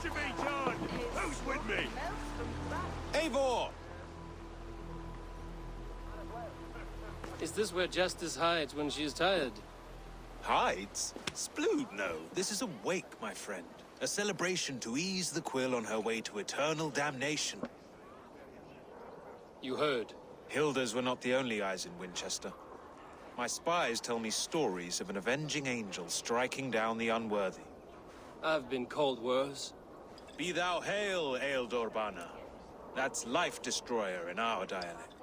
to be done! Who's with me? Eivor! Is this where Justice hides when she is tired? Hides? Splood, no. This is a wake, my friend. A celebration to ease the quill on her way to eternal damnation. You heard. Hilda's were not the only eyes in Winchester. My spies tell me stories of an avenging angel striking down the unworthy. I've been called worse. Be thou hail, Ealdorbanna. That's Life Destroyer in our dialect.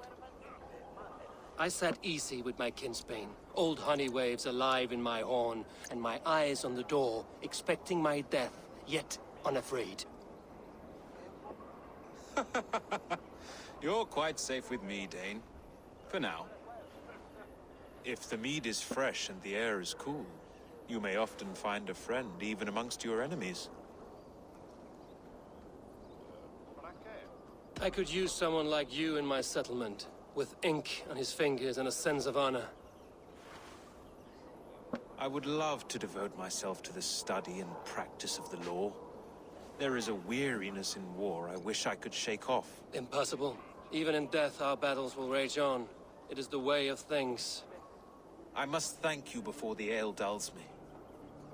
I sat easy with my kinsbane, old honey waves alive in my horn, and my eyes on the door, expecting my death, yet unafraid. You're quite safe with me, Dane. For now. If the mead is fresh and the air is cool, you may often find a friend even amongst your enemies. I could use someone like you in my settlement, with ink on his fingers and a sense of honor. I would love to devote myself to the study and practice of the law. There is a weariness in war I wish I could shake off. Impossible. Even in death, our battles will rage on. It is the way of things. I must thank you before the ale dulls me.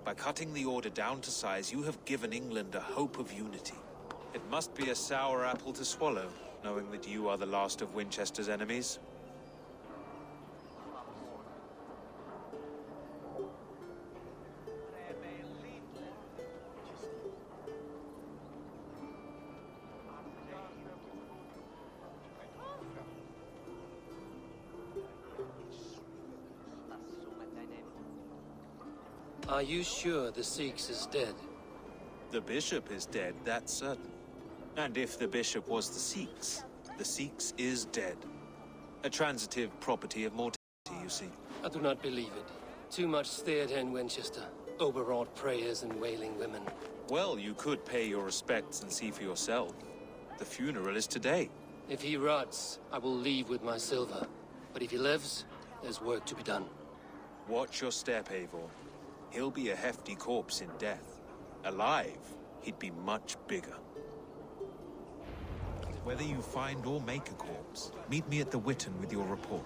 By cutting the order down to size, you have given England a hope of unity. It must be a sour apple to swallow, knowing that you are the last of Winchester's enemies. Are you sure the Sikhs is dead? The bishop is dead, that's certain. And if the bishop was the Sikhs is dead. A transitive property of mortality, you see. I do not believe it. Too much theater in Winchester. Overwrought prayers and wailing women. Well, you could pay your respects and see for yourself. The funeral is today. If he rots, I will leave with my silver. But if he lives, there's work to be done. Watch your step, Eivor. He'll be a hefty corpse in death. Alive, he'd be much bigger. Whether you find or make a corpse, meet me at the Witten with your report.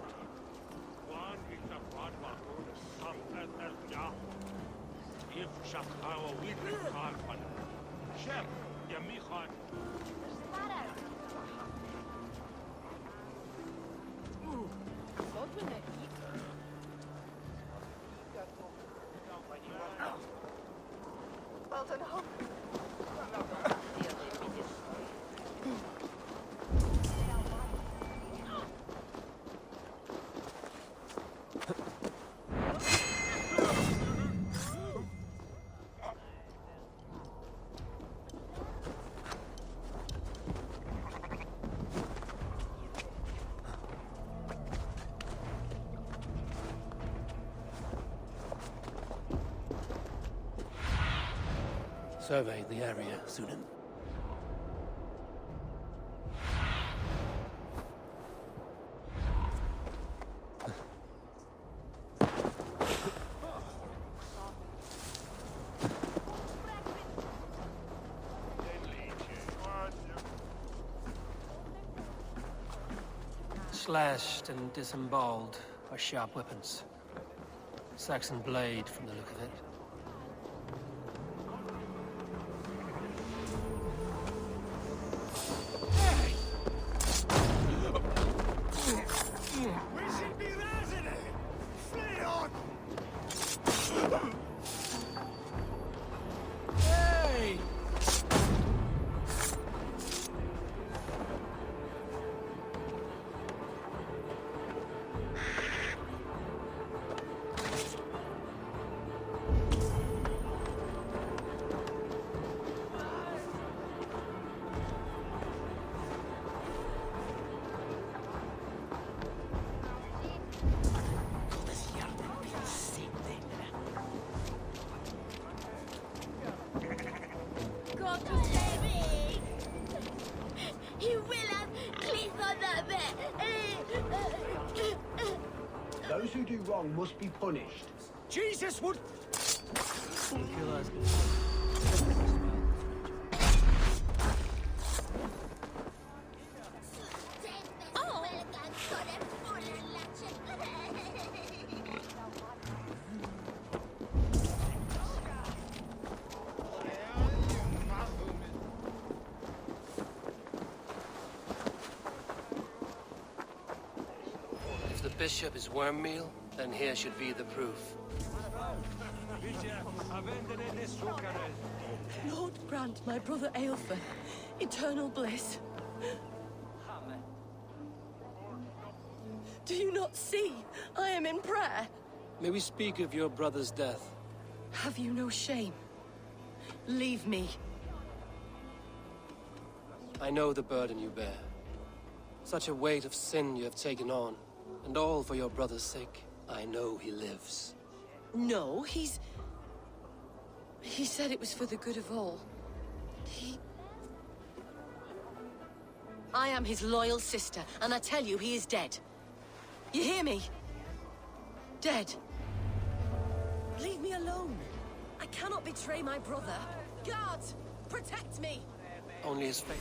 Survey the area, Sunan. Slashed and disemboweled by sharp weapons. Saxon blade from the look of it. Those who do wrong must be punished. Jesus would... bishop is worm meal, then here should be the proof. Lord grant my brother Aelfir eternal bliss. Do you not see? I am in prayer. May we speak of your brother's death? Have you no shame? Leave me. I know the burden you bear. Such a weight of sin you have taken on, and all for your brother's sake. I know he lives. No, He said it was for the good of all. I am his loyal sister, and I tell you he is dead. You hear me? Dead. Leave me alone. I cannot betray my brother. Guards, protect me! Only his fate.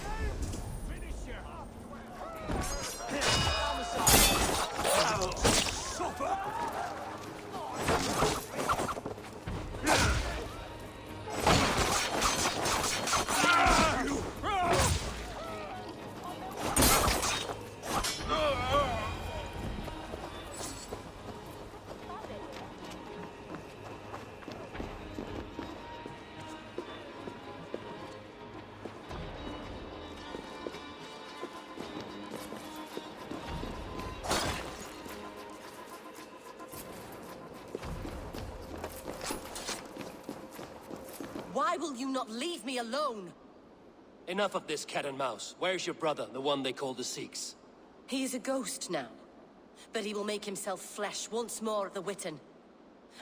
Why will you not leave me alone? Enough of this cat and mouse. Where's your brother, the one they call the Sikhs? He is a ghost now. But he will make himself flesh once more at the Witten.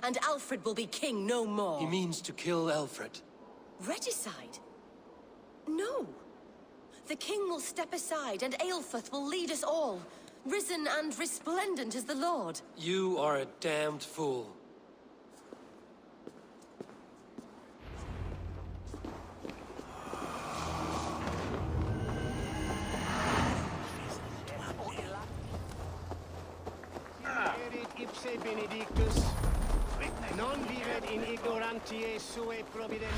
And Alfred will be king no more. He means to kill Alfred. Regicide? No. The king will step aside and Aelfir will lead us all. Risen and resplendent as the Lord. You are a damned fool. Ipse benedictus, non vivet in ignorantiae sue provident.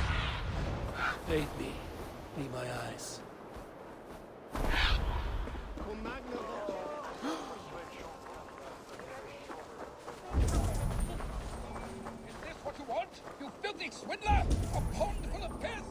Aid me. Be my eyes. Cum magno Is this what you want? You filthy swindler! A pond full of piss!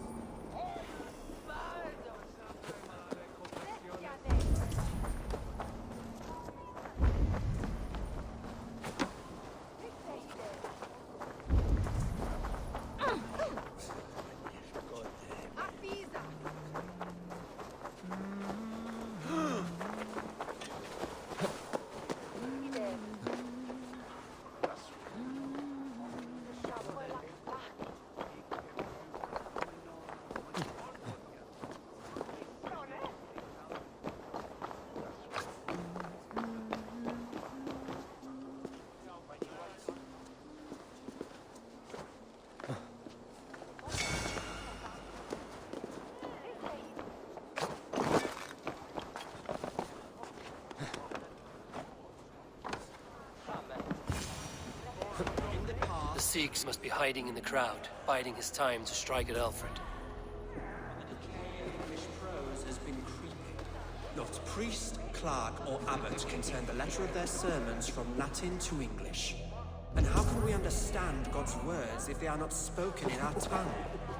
The Sikhs must be hiding in the crowd, biding his time to strike at Alfred. English prose has been creeping. Not priest, clerk, or abbot can turn the letter of their sermons from Latin to English. And how can we understand God's words if they are not spoken in our tongue?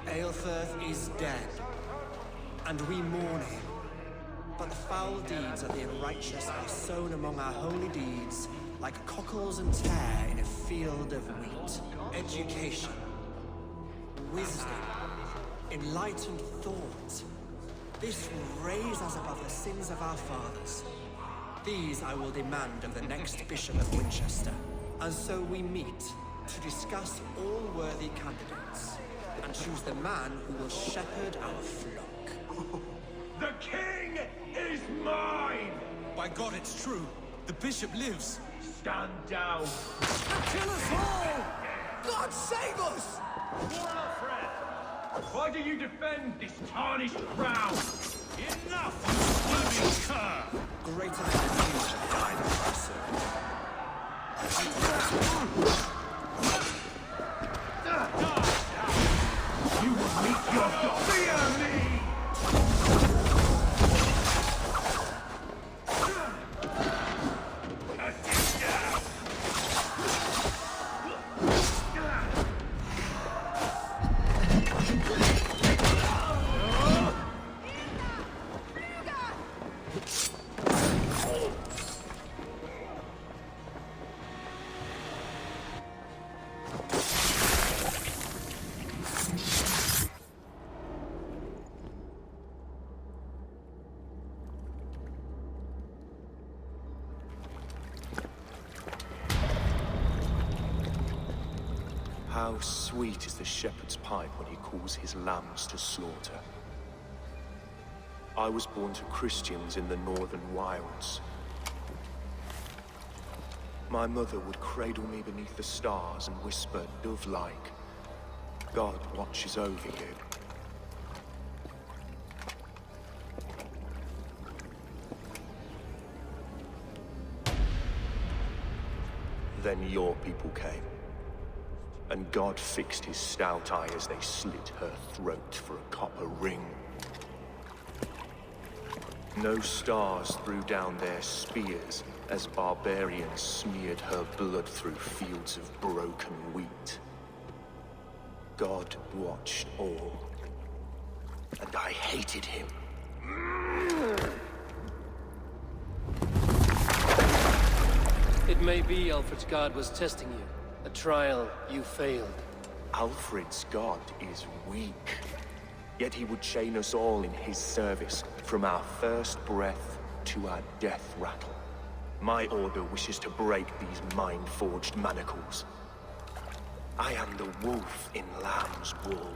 Aelfirth is dead, and we mourn him. But the foul deeds of the unrighteous are sown among our holy deeds, like cockles and tare in a field of wheat. Education, wisdom, enlightened thought. This will raise us above the sins of our fathers. These I will demand of the next Bishop of Winchester. And so we meet to discuss all worthy candidates and choose the man who will shepherd our flock. The king is mine! By God, it's true. The bishop lives. Stand down. Kill us all! God save us! Warlock friend, why do you defend this tarnished crown? Enough, you screaming cur! Greater than the future, I You will meet your God. Fear me! How sweet is the shepherd's pipe when he calls his lambs to slaughter. I was born to Christians in the northern wilds. My mother would cradle me beneath the stars and whisper, dove-like, God watches over you. Then your people came, and God fixed his stout eye as they slit her throat for a copper ring. No stars threw down their spears as barbarians smeared her blood through fields of broken wheat. God watched all, and I hated him. It may be Alfred's god was testing you. A trial you failed. Alfred's god is weak. Yet he would chain us all in his service, from our first breath to our death rattle. My order wishes to break these mind-forged manacles. I am the wolf in lamb's wool.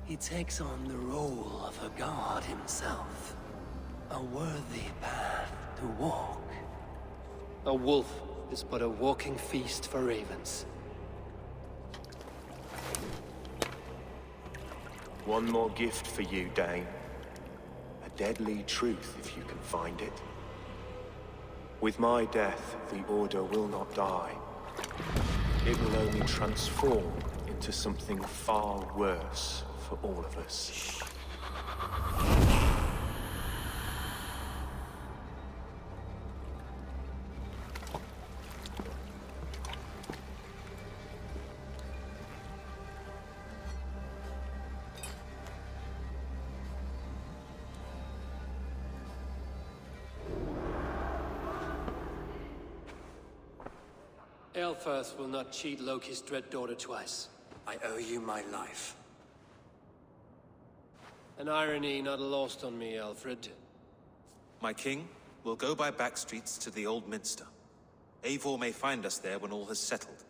He takes on the role of a god himself. A worthy path to walk. A wolf is but a walking feast for ravens. One more gift for you, Dane. A deadly truth, if you can find it. With my death, the Order will not die. It will only transform into something far worse for all of us. Aelfirth will not cheat Loki's dread daughter twice. I owe you my life. An irony not lost on me, Alfred. My king, we'll go by back streets to the Old Minster. Eivor may find us there when all has settled.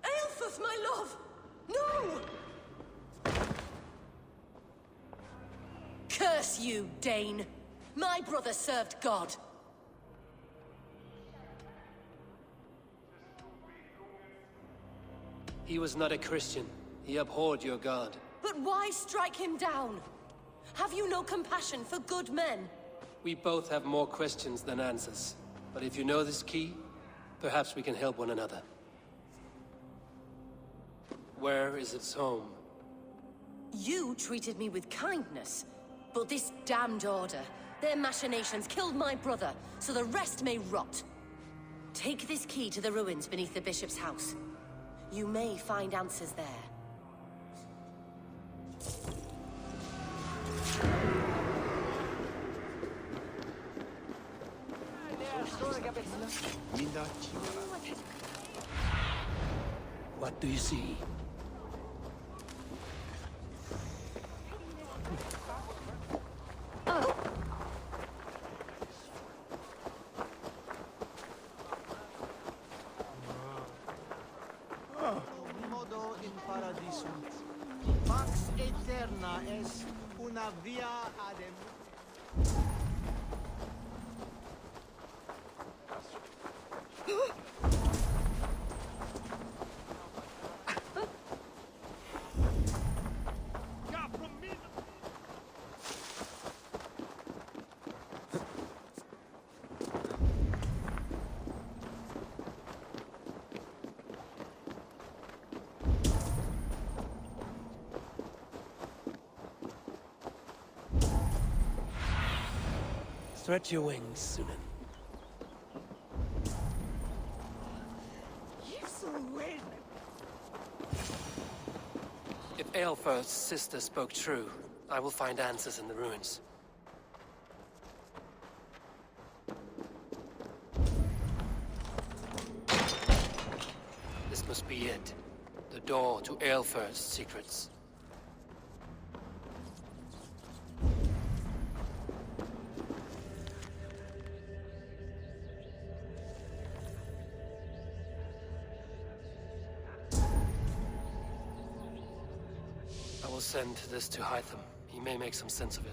Aelfirth, my love! No! Curse you, Dane! My brother served God. He was not a Christian. He abhorred your god. But why strike him down? Have you no compassion for good men? We both have more questions than answers. But if you know this key, perhaps we can help one another. Where is its home? You treated me with kindness, but this damned Order, their machinations killed my brother, so the rest may rot. Take this key to the ruins beneath the Bishop's house. You may find answers there. What do you see? Modo in paradisum. Pax eterna es una via adem. Stretch your wings, Sunan. If Aelfirth's sister spoke true, I will find answers in the ruins. This must be it. The door to Aelfirth's secrets. send this to Hytham. He may make some sense of it.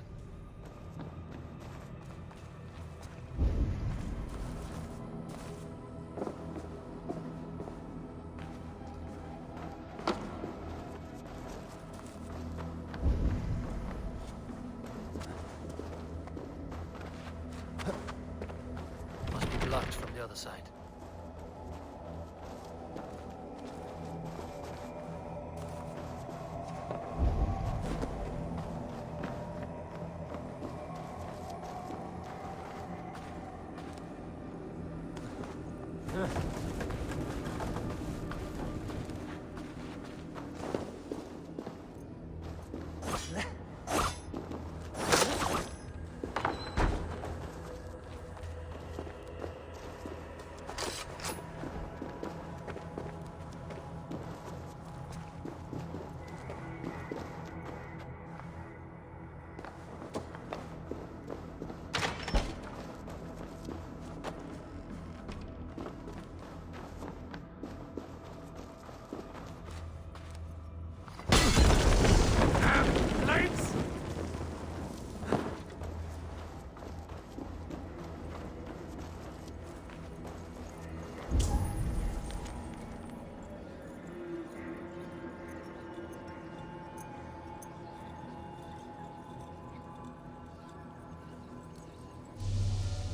Must be blocked from the other side.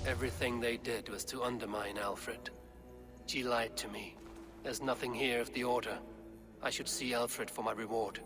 Everything they did was to undermine Alfred. She lied to me. There's nothing here of the Order. I should see Alfred for my reward.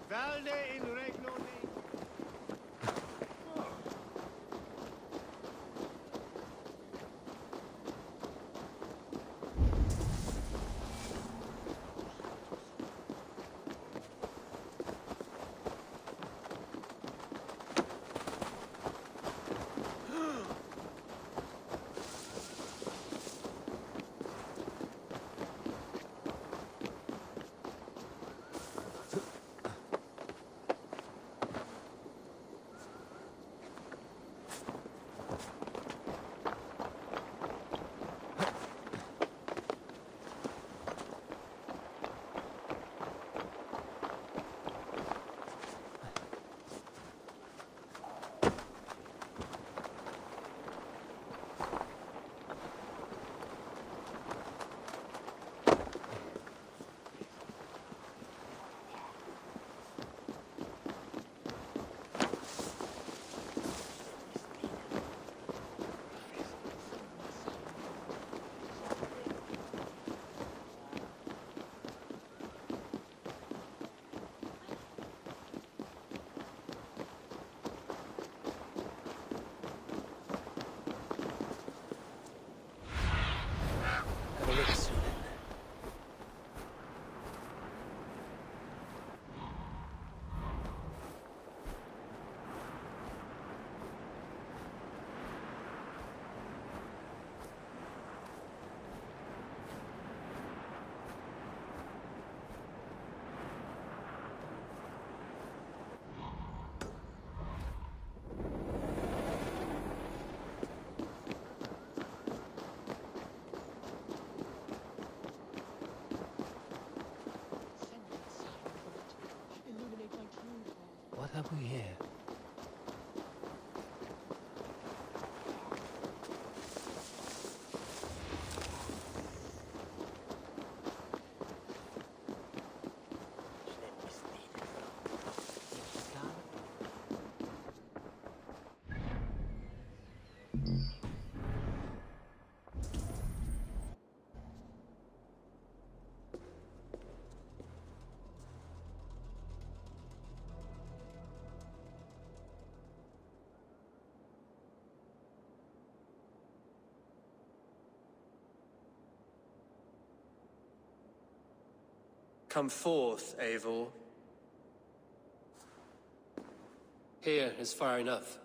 Valde in regno Dei. Have a look soon. What have we here? Come forth, Eivor. Here is far enough.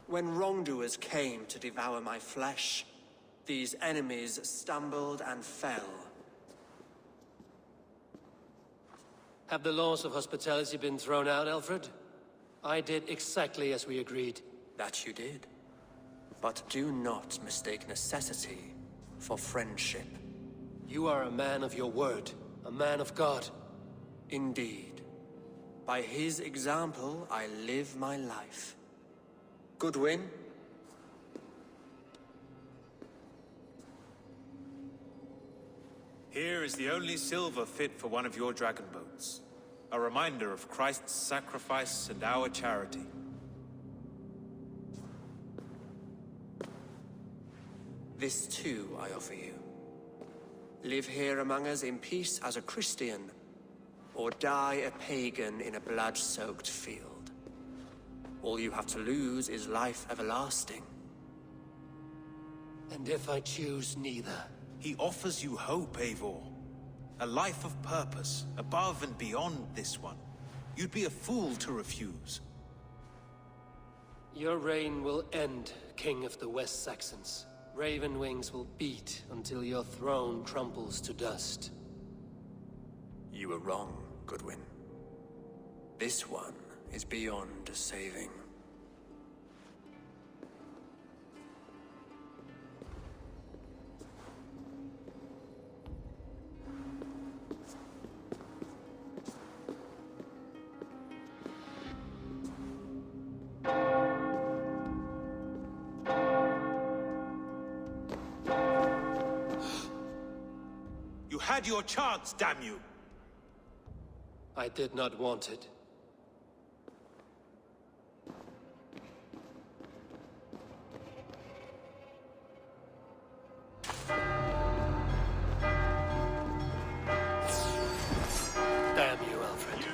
When wrongdoers came to devour my flesh, these enemies stumbled and fell. Have the laws of hospitality been thrown out, Alfred? I did exactly as we agreed. That you did. But do not mistake necessity for friendship. You are a man of your word, a man of God. Indeed. By his example, I live my life. Goodwin? Here is the only silver fit for one of your dragon boats. A reminder of Christ's sacrifice and our charity. This too I offer you. Live here among us in peace as a Christian, or die a pagan in a blood-soaked field. All you have to lose is life everlasting. And if I choose neither? He offers you hope, Eivor. A life of purpose, above and beyond this one. You'd be a fool to refuse. Your reign will end, King of the West Saxons. Raven wings will beat until your throne tramples to dust. You were wrong, Goodwin. This one is beyond saving. You had your chance, damn you! I did not want it. Damn you, Alfred.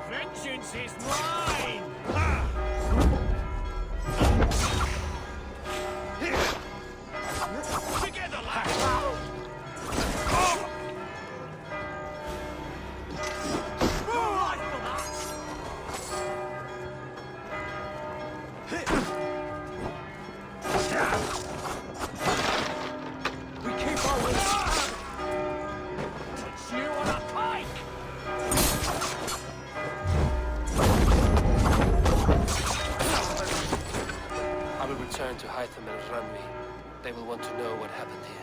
Vengeance is mine! Together, lads! We keep our wits. Put you on a pike! I will return to Hytham and Ranvi. They will want to know what happened here.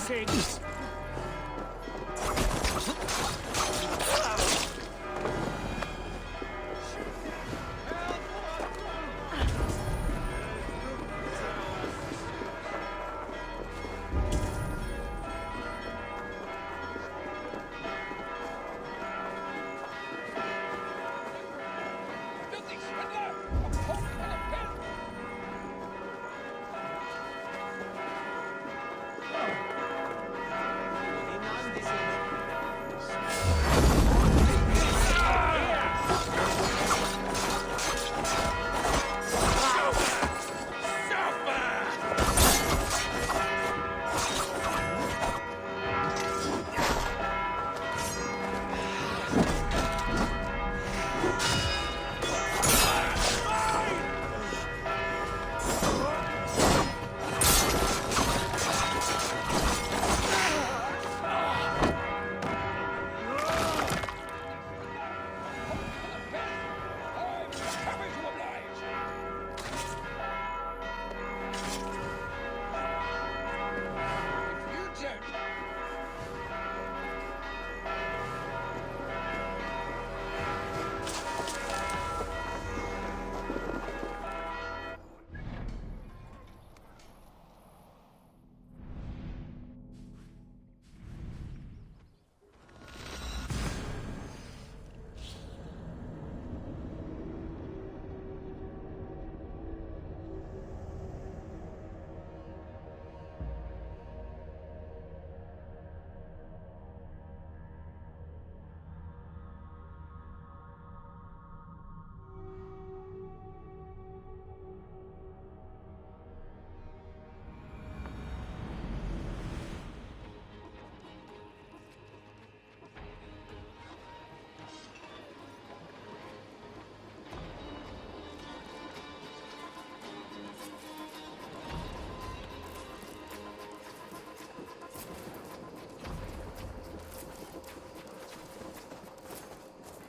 sins! Filthy swindler! Upon the pin! I'm happy to oblige! If you don't...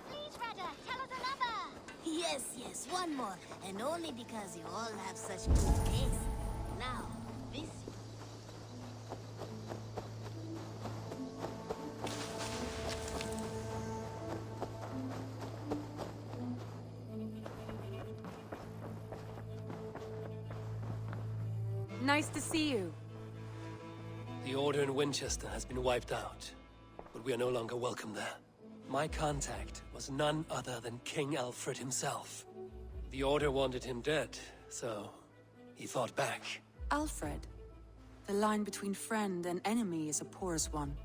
Please, Rudder, tell us another! Yes, one more. And only because you all have such good taste. Now, this... Nice to see you. The Order in Winchester has been wiped out, but we are no longer welcome there. My contact was none other than King Alfred himself. The Order wanted him dead, so he fought back. Alfred. The line between friend and enemy is a porous one.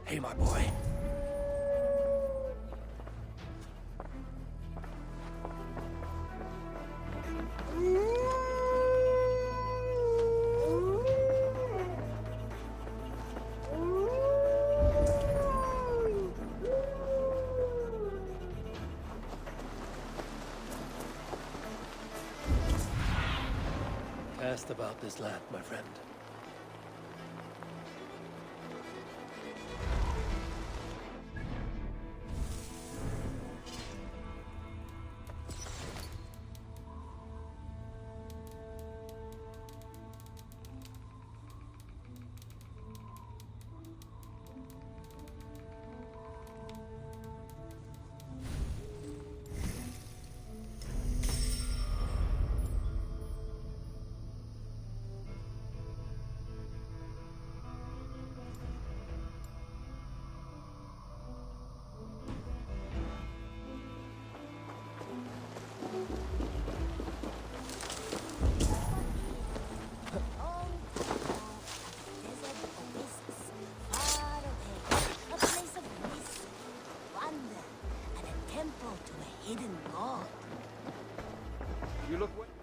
Hey, my boy. Cast about this land, my friend.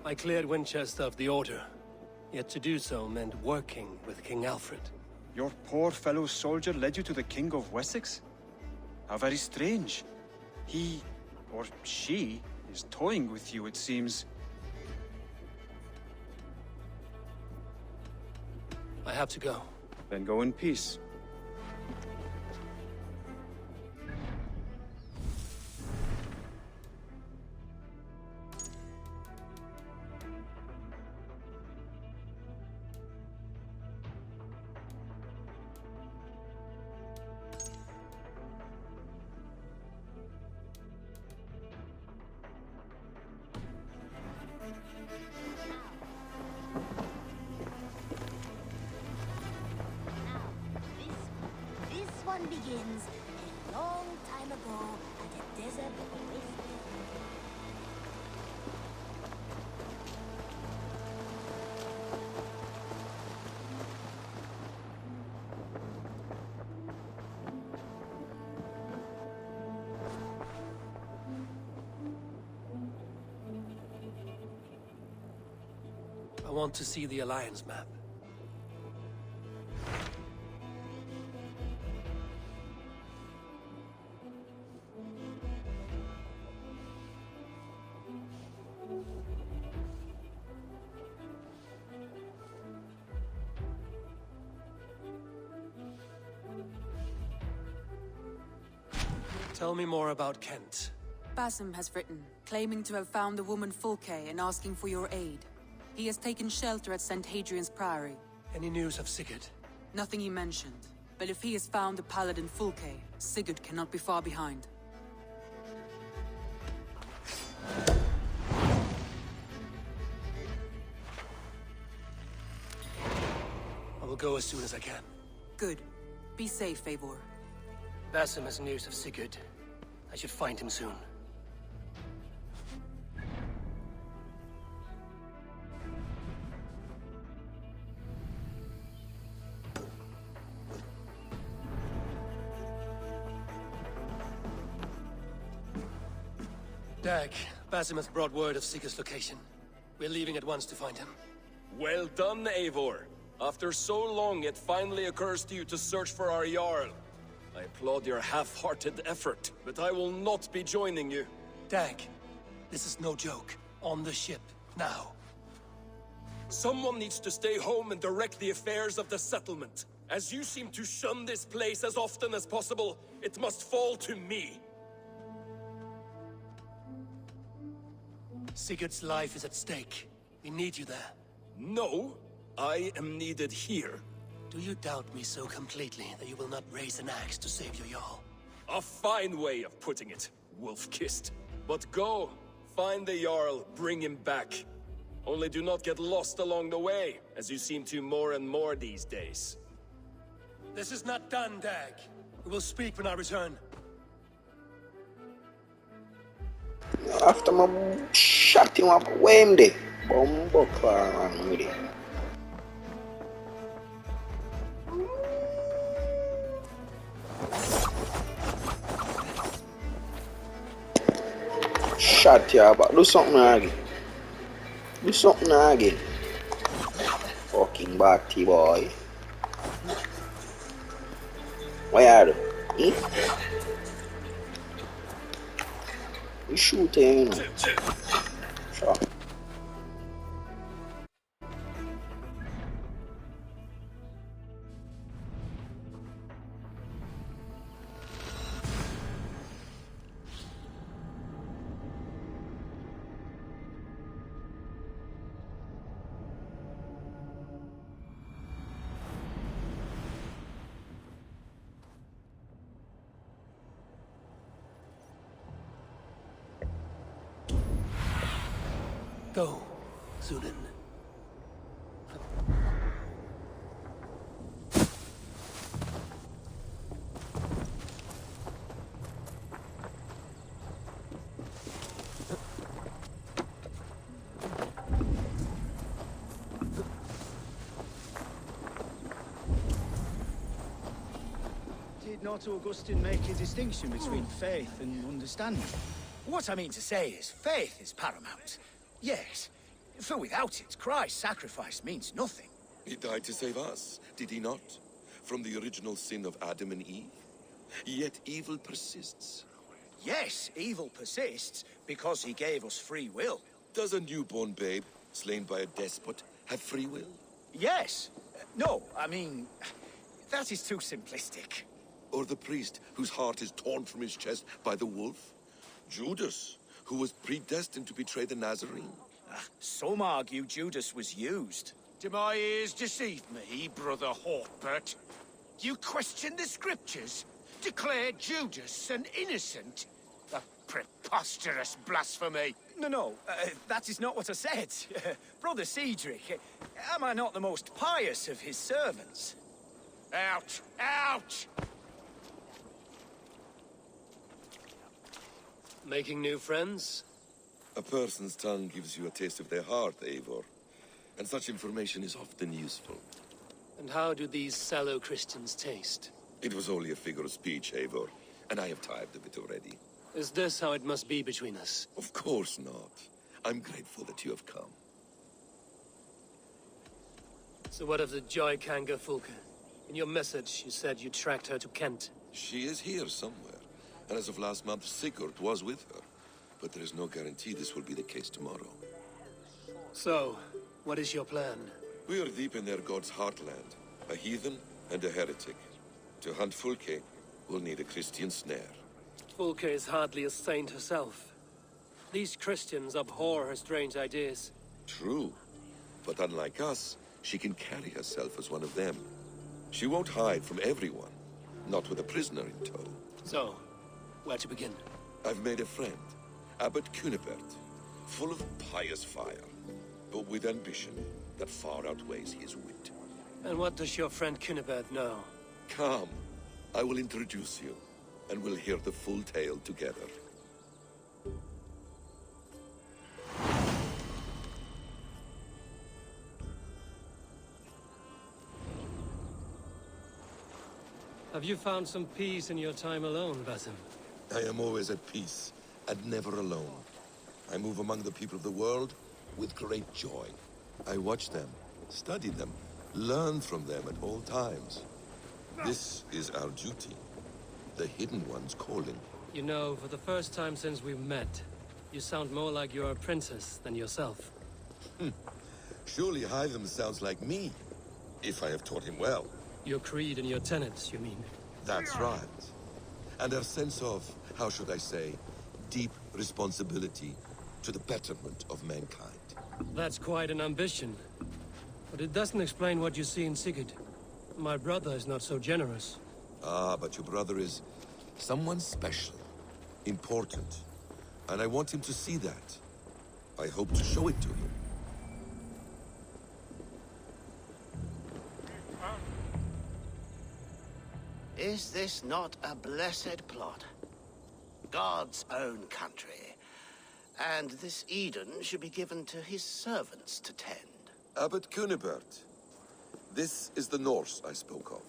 I cleared Winchester of the Order, yet to do so meant working with King Alfred. Your poor fellow soldier led you to the King of Wessex? How very strange. He, or she, is toying with you, it seems. I have to go. Then go in peace. This one begins a long time ago at a desert oasis. I want to see the Alliance map. Tell me more about Kent. Basim has written, claiming to have found the woman Fulke and asking for your aid. He has taken shelter at St. Hadrian's Priory. Any news of Sigurd? Nothing he mentioned. But if he has found the paladin Fulke, Sigurd cannot be far behind. I will go as soon as I can. Good. Be safe, Eivor. Basim has news of Sigurd. I should find him soon. Dag, Basim has brought word of Sigurd's location. We're leaving at once to find him. Well done, Eivor. After so long, it finally occurs to you to search for our Jarl. I applaud your half-hearted effort, but I will not be joining you. Dag, this is no joke. On the ship, now. Someone needs to stay home and direct the affairs of the settlement. As you seem to shun this place as often as possible, it must fall to me. Sigurd's life is at stake. We need you there. No, I am needed here. Do you doubt me so completely that you will not raise an axe to save your Jarl? A fine way of putting it, wolf-kissed. But go, find the Jarl, bring him back. Only do not get lost along the way, as you seem to more and more these days. This is not done, Dag. We will speak when I return. After my shot him up, wham de. Bombo clan with it. Shot ya, but do something again. Do something again. Fucking batty boy. Where are you? You shooting? Sure. Go, Zunin. Did not Augustine make a distinction between faith and understanding? What I mean to say is, faith is paramount. Yes, for without it, Christ's sacrifice means nothing. He died to save us, did he not? from the original sin of Adam and Eve. Yet evil persists. Yes, evil persists because he gave us free will. Does a newborn babe, slain by a despot, have free will? Yes. No, I mean, that is too simplistic. Or the priest whose heart is torn from his chest by the wolf? Judas, who was predestined to betray the Nazarene? Some argue Judas was used. Do my ears deceive me, Brother Hawkbert? You question the scriptures? Declare Judas an innocent? A preposterous blasphemy! No, that is not what I said. Brother Cedric, am I not the most pious of his servants? Out! Out! Making new friends? A person's tongue gives you a taste of their heart, Eivor. And such information is often useful. And how do these sallow Christians taste? It was only a figure of speech, Eivor, and I have tired of it already. Is this how it must be between us? Of course not. I'm grateful that you have come. So what of the Joy Kanga Fulke? In your message, you said you tracked her to Kent. She is here somewhere, and as of last month, Sigurd was with her. But there is no guarantee this will be the case tomorrow. So, what is your plan? We are deep in their god's heartland, a heathen and a heretic. To hunt Fulke, we'll need a Christian snare. Fulke is hardly a saint herself. These Christians abhor her strange ideas. True, but unlike us, she can carry herself as one of them. She won't hide from everyone, not with a prisoner in tow. So, where to begin? I've made a friend, Abbot Cunibert, full of pious fire, but with ambition that far outweighs his wit. And what does your friend Cunibert know? Come, I will introduce you, and we'll hear the full tale together. Have you found some peace in your time alone, Basim? I am always at peace, and never alone. I move among the people of the world with great joy. I watch them, study them, learn from them at all times. This is our duty. The Hidden One's calling. You know, for the first time since we met, you sound more like you're a princess than yourself. Surely Hytham sounds like me, if I have taught him well. Your creed and your tenets, you mean? That's right. And our sense of, how should I say, deep responsibility to the betterment of mankind. That's quite an ambition. But it doesn't explain what you see in Sigurd. My brother is not so generous. Ah, but your brother is someone special, important. And I want him to see that. I hope to show it to him. Is this not a blessed plot? God's own country. And this Eden should be given to his servants to tend. Abbot Cunibert. This is the Norse I spoke of.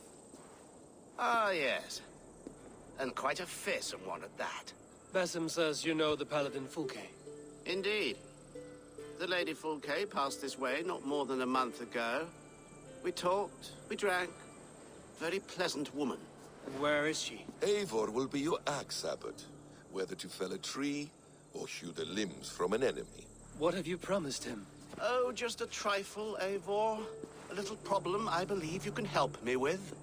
Ah, yes. And quite a fearsome one at that. Basim says you know the paladin Fulke. Indeed. The Lady Fulke passed this way not more than a month ago. We talked, we drank. Very pleasant woman. And where is she? Eivor will be your axe, Abbot. Whether to fell a tree, or hew the limbs from an enemy. What have you promised him? Oh, just a trifle, Eivor. A little problem I believe you can help me with.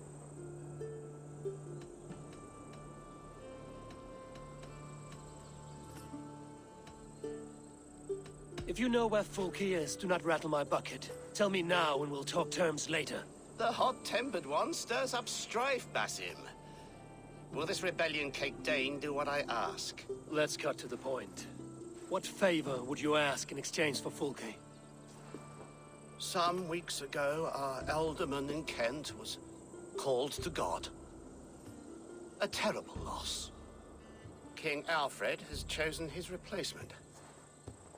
If you know where Fulke is, do not rattle my bucket. Tell me now and we'll talk terms later. The hot-tempered one stirs up strife, Basim. Will this rebellion-cake Dane do what I ask? Let's cut to the point. What favor would you ask in exchange for Fulke? Some weeks ago, our alderman in Kent was called to God. A terrible loss. King Alfred has chosen his replacement,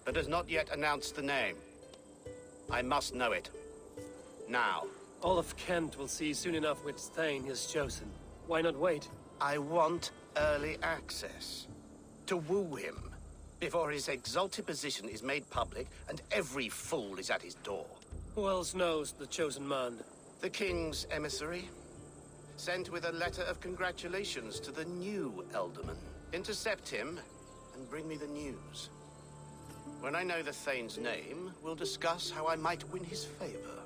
but has not yet announced the name. I must know it. Now. All of Kent will see soon enough which Thane is chosen. Why not wait? I want early access. To woo him, before his exalted position is made public and every fool is at his door. Who else knows the chosen man? The king's emissary, Sent with a letter of congratulations to the new Elderman. Intercept him and bring me the news. When I know the Thane's name, we'll discuss how I might win his favor.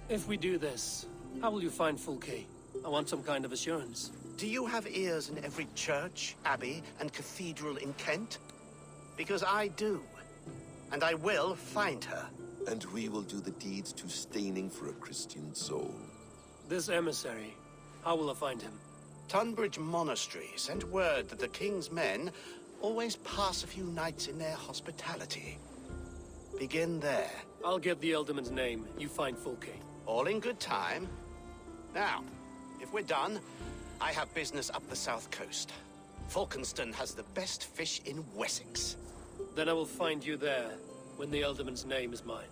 If we do this, how will you find Fulke? I want some kind of assurance. Do you have ears in every church, abbey, and cathedral in Kent? Because I do. And I will find her. And we will do the deeds to staining for a Christian soul. This emissary, how will I find him? Tunbridge Monastery sent word that the King's men always pass a few nights in their hospitality. Begin there. I'll get the Elderman's name. You find Fulke. All in good time. Now, if we're done, I have business up the south coast. Falkenston has the best fish in Wessex. Then I will find you there, when the Elderman's name is mine.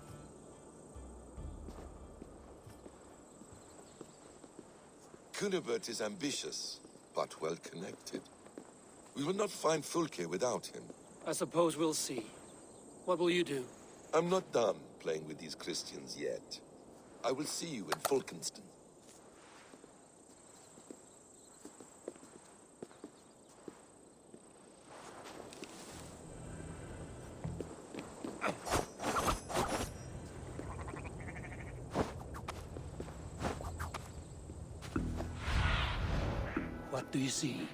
Cunibert is ambitious, but well connected. We will not find Fulke without him. I suppose we'll see. What will you do? I'm not done playing with these Christians yet. I will see you in Falkenston. What do you see?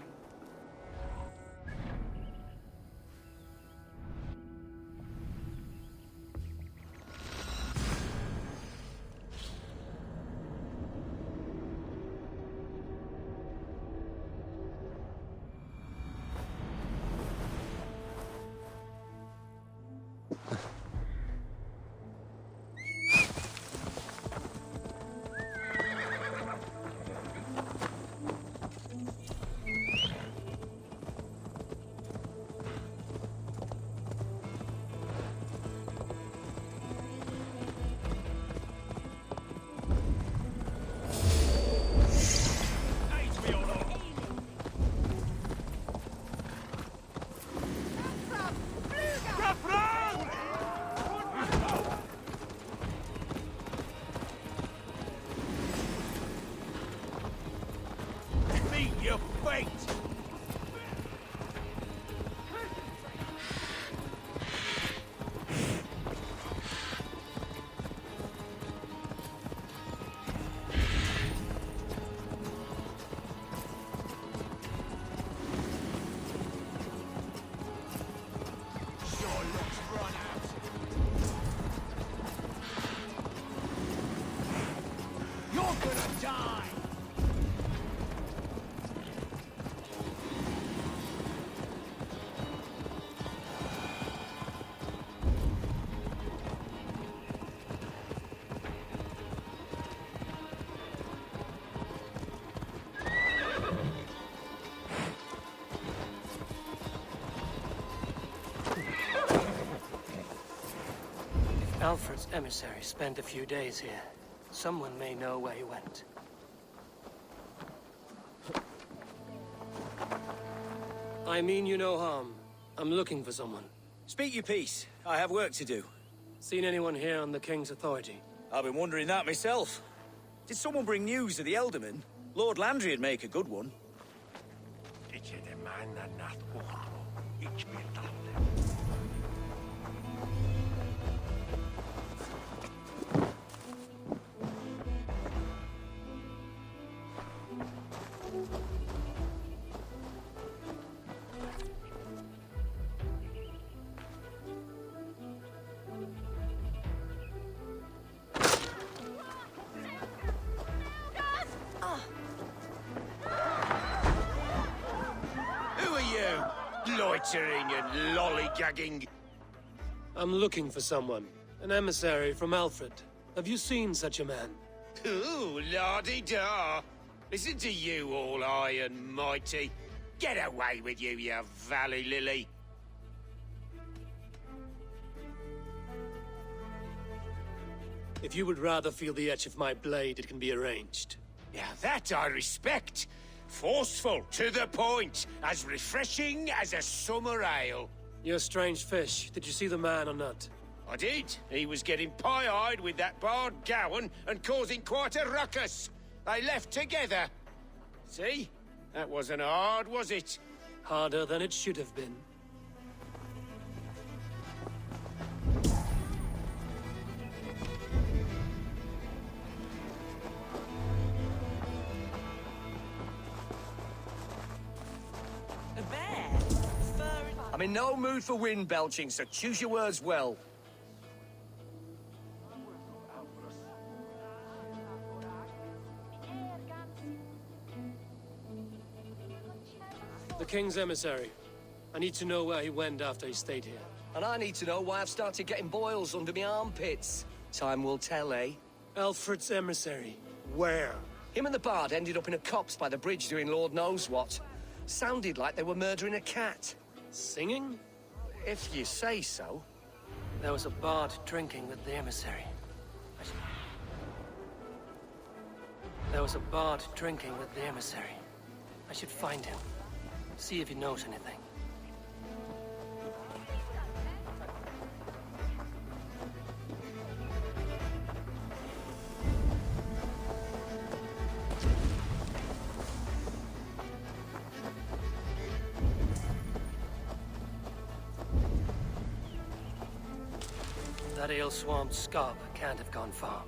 Alfred's emissary spent a few days here. Someone may know where he went. I mean you no harm. I'm looking for someone. Speak your piece. I have work to do. Seen anyone here on the King's authority? I've been wondering that myself. Did someone bring news of the Elderman? Lord Landry'd make a good one. Loitering and lollygagging. I'm looking for someone. An emissary from Alfred. Have you seen such a man? Ooh, la-di-da. Listen to you, all high and mighty. Get away with you, you valley lily. If you would rather feel the edge of my blade, it can be arranged. Yeah, that I respect. Forceful, to the point, as refreshing as a summer ale. You're a strange fish. Did you see the man or not? I did. He was getting pie-eyed with that bard Gowan and causing quite a ruckus. They left together. See? That wasn't hard, was it? Harder than it should have been. I'm in no mood for wind belching, so choose your words well. The King's emissary. I need to know where he went after he stayed here. And I need to know why I've started getting boils under my armpits. Time will tell, eh? Alfred's emissary. Where? Him and the bard ended up in a copse by the bridge doing Lord knows what. Sounded like they were murdering a cat. Singing? If you say so. There was a bard drinking with the emissary. There was a bard drinking with the emissary. I should find him. See if he knows anything. That ale-swamped scab can't have gone far.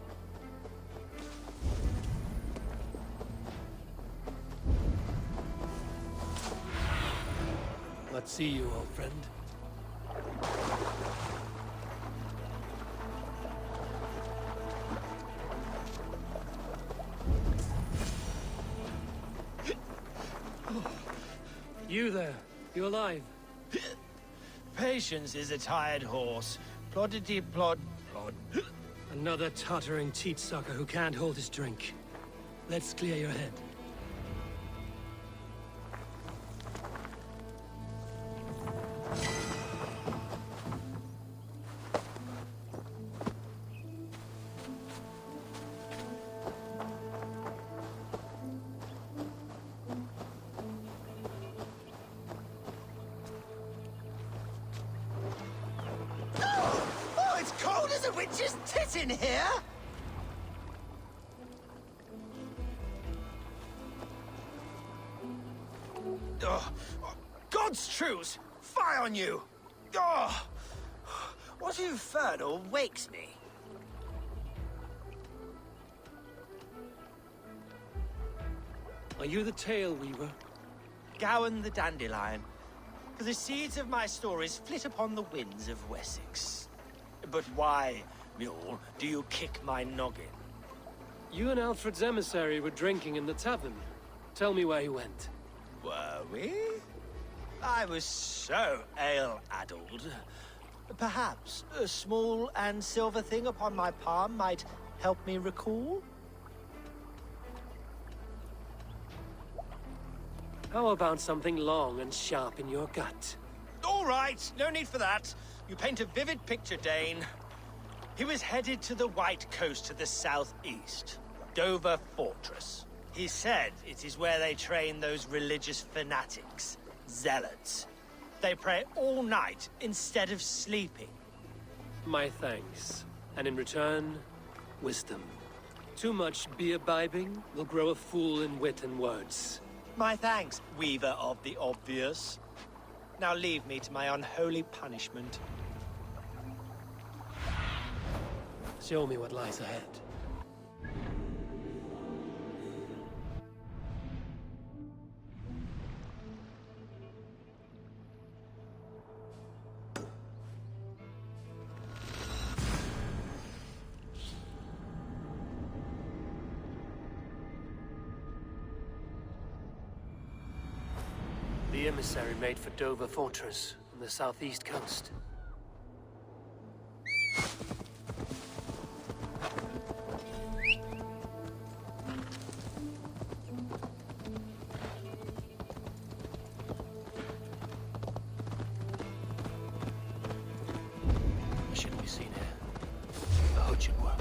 Let's see you, old friend. You there. You alive? Patience is a tired horse. Ploddity plod plod. Another tottering teat-sucker who can't hold his drink. Let's clear your head. Witch's tit in here? God's truth! Fire on you! What infernal wakes me? Are you the tale weaver? Gowan the dandelion. For the seeds of my stories flit upon the winds of Wessex. But why, mule, do you kick my noggin? You and Alfred's emissary were drinking in the tavern. Tell me where he went. Were we? I was so ale-addled. Perhaps a small and silver thing upon my palm might help me recall? How about something long and sharp in your gut? All right, no need for that. You paint a vivid picture, Dane. He was headed to the White Coast to the southeast, Dover Fortress. He said it is where they train those religious fanatics, zealots. They pray all night instead of sleeping. My thanks. And in return, wisdom. Too much beer-bibbing will grow a fool in wit and words. My thanks, weaver of the obvious. Now leave me to my unholy punishment. Show me what lies ahead. The emissary made for Dover Fortress on the southeast coast. I shouldn't be seen here. The hood should work.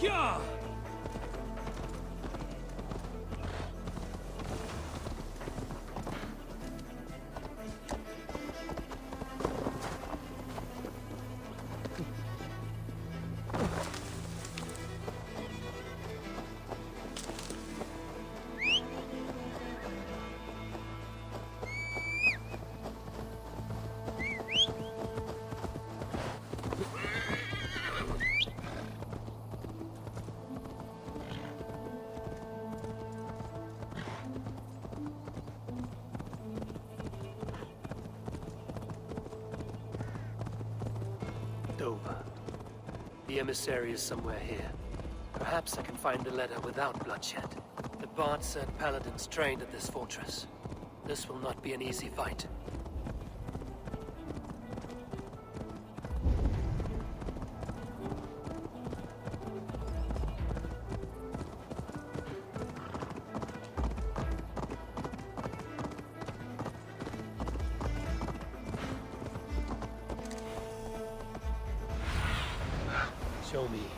Yeah! Dover. The emissary is somewhere here. Perhaps I can find the letter without bloodshed. The Bard said paladins trained at this fortress. This will not be an easy fight. Show me.